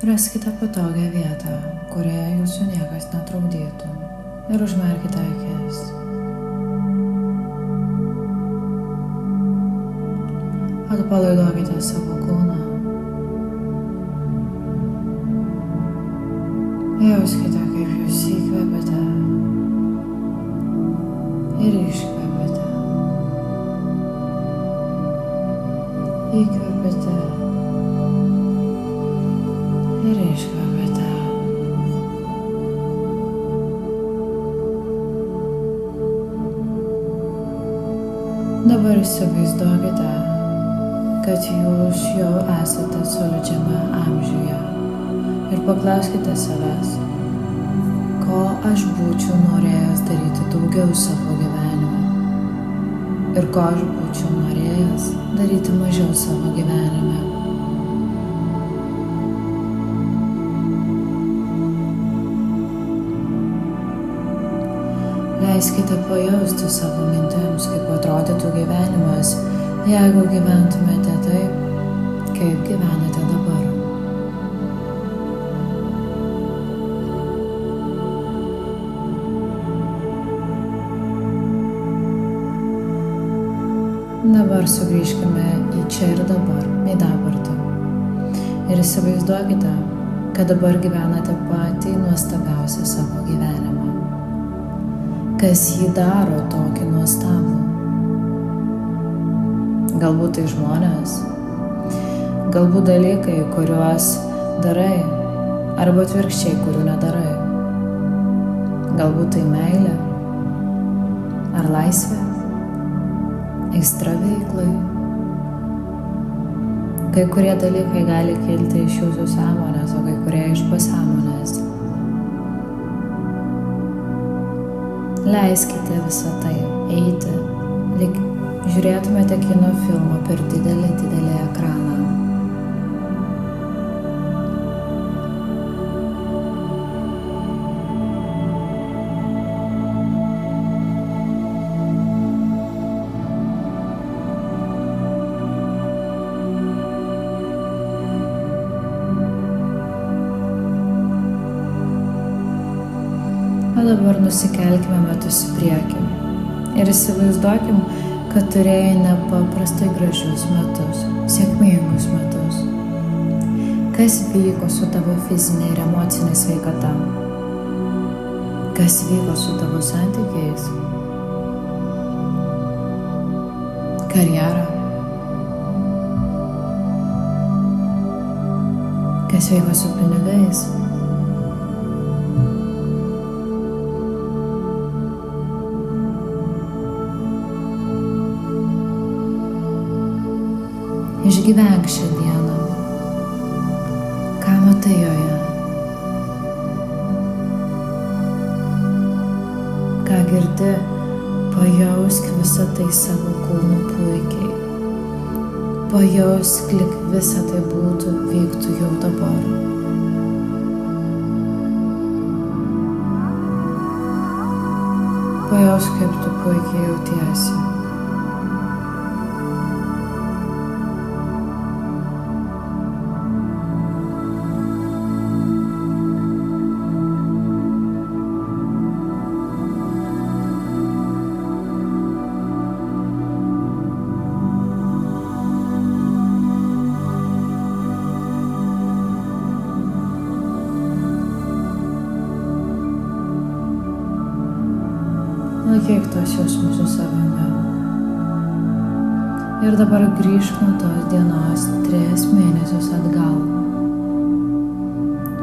Raskite patogią vietą, kurioje jūsų niekas netrukdytų, ir užmerkite akis. Atpalaiduokite savo kūną. Jauskite, kaip jūs įkvepiate ir iškvepiate. Įkvepiate ir iškvepiate. Dabar įsivaizduokite, kad jūs jau esate solidžiame amžiuje ir paklauskite savęs, ko aš būčiau norėjęs daryti daugiau savo gyvenime ir ko aš būčiau norėjęs daryti mažiau savo gyvenime. Leiskite pajausti savo mintims, kaip atrodytų gyvenimas, jeigu gyventumėte taip, kaip gyvenate dabar. Dabar sugrįžkime į čia ir dabar, į dabartį. Ir įsivaizduokite, kad dabar gyvenate patį nuostabiausią savo gyvenimą. Kas jį daro tokį nuostabų? Galbūt tai žmonės, galbūt dalykai, kuriuos darai, arba atvirkščiai, kurių nedarai. Galbūt tai meilė ar laisvė, aistra veiklai. Kai kurie dalykai gali kilti iš jūsų sąmonės, o kai kurie iš pasąmonės. Leiskite visą tai eiti, lyg žiūrėtumėte kino filmą per didelį ekraną. O dabar nusikelkime metus į priekį ir įsivaizduokim, kad turėjai nepaprastai gražius metus, sėkmingus metus. Kas vyko su tavo fizinė ir emocinė sveikata? Kas vyko su tavo santykiais? Karjera? Kas vyko su pinigais? Išgyvenk šią dieną. Ką matai joje? Ką girdi, pajausk visą tai savo kūnu puikiai. Pajausk, lyg visą tai vyktų jau dabar. Pajausk, kaip tu puikiai jautiesi. Laikyk tos jausmus su savimi. Ir dabar grįžk nuo tos dienos 3 mėnesius atgal.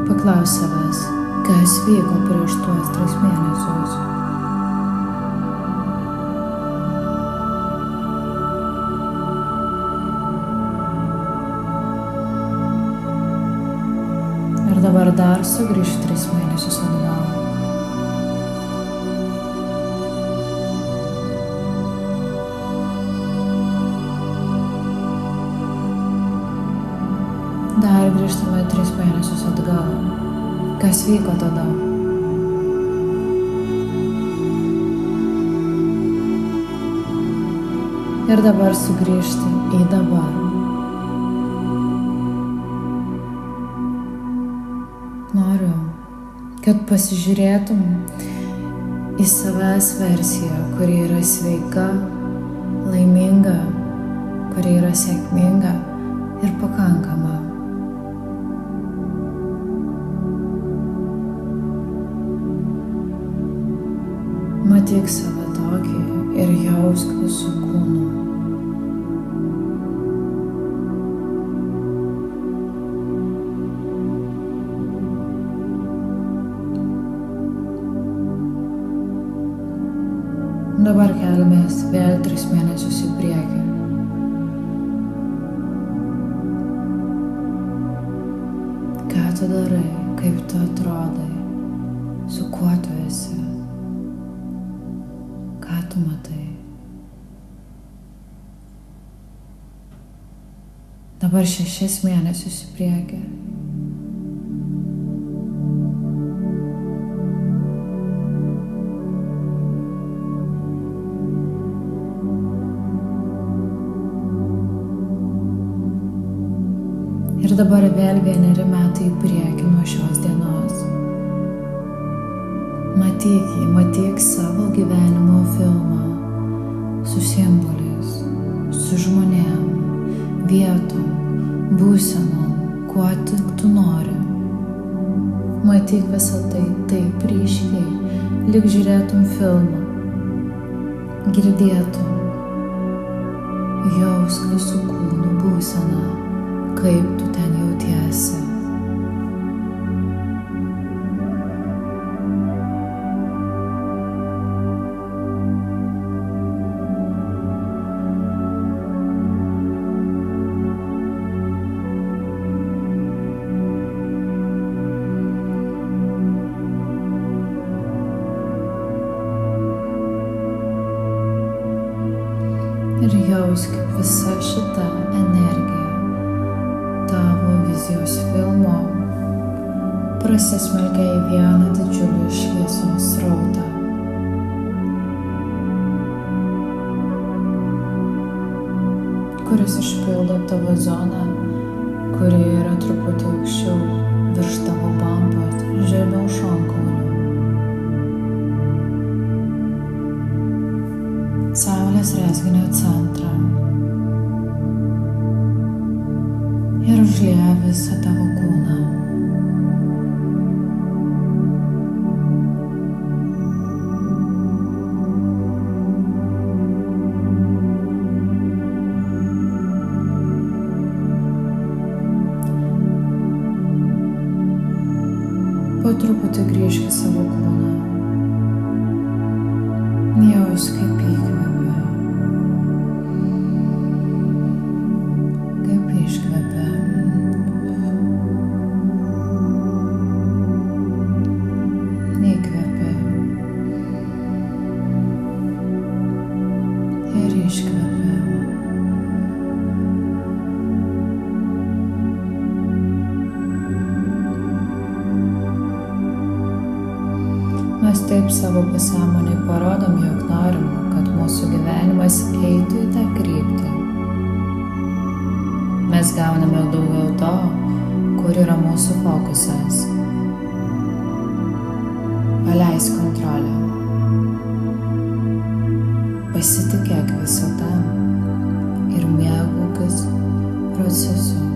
Paklaus savęs, kas vyko prieš tuos 3 mėnesius. Ir dabar dar sugrįžk 3 mėnesius atgal. Dar grįžtame 3 mėnesius atgal. Kas vyko tada? Ir dabar sugrįžti į dabar. Noriu, kad pasižiūrėtum į savęs versiją, kuri yra sveika, laiminga, kuri yra sėkminga ir pakankama. Matyk save tokį ir jausk visų kūnų. Dabar keliamės vėl 3 mėnesius į priekį. Ką tu darai, kaip tu atrodai, su kuo tu esi, ką tu matai. Dabar 6 mėnesius į priekį. Ir dabar vėl 1 metai į priekį nuo šios dienos. Matyk jį, matyk savo gyvenimo filmą su simboliais, su žmonėm, vietom, būsenom, kuo tik tu nori. Matyk visą tai taip ryškiai, lyg žiūrėtum filmą, girdėtum, jausk visų kūnų būseną, kaip tu ten jautiesi. Ir jausk, kaip visa šita energija tavo vizijos filmo prasismelkia į vieną didžiulį šviesos srautą. Kuris išpildo tavo zoną, kuri yra truputį aukščiau virš tavo bambos, žemiau šonkaulių. Saulės rezginio centrą. Ir užlieja visą tavo kūną. Po truputį grįžk į savo kūną. Jausk, kaip įkvepia, kaip iškvepia. Įkvepia ir iškvepia. Mes taip savo pasąmonei parodom, jog norim, kad mūsų gyvenimas eitų į tą kryptį. Mes gauname daugiau to, kur yra mūsų fokusas. Paleisk kontrolę. Pasitikėk visata ir mėgaukis procesu.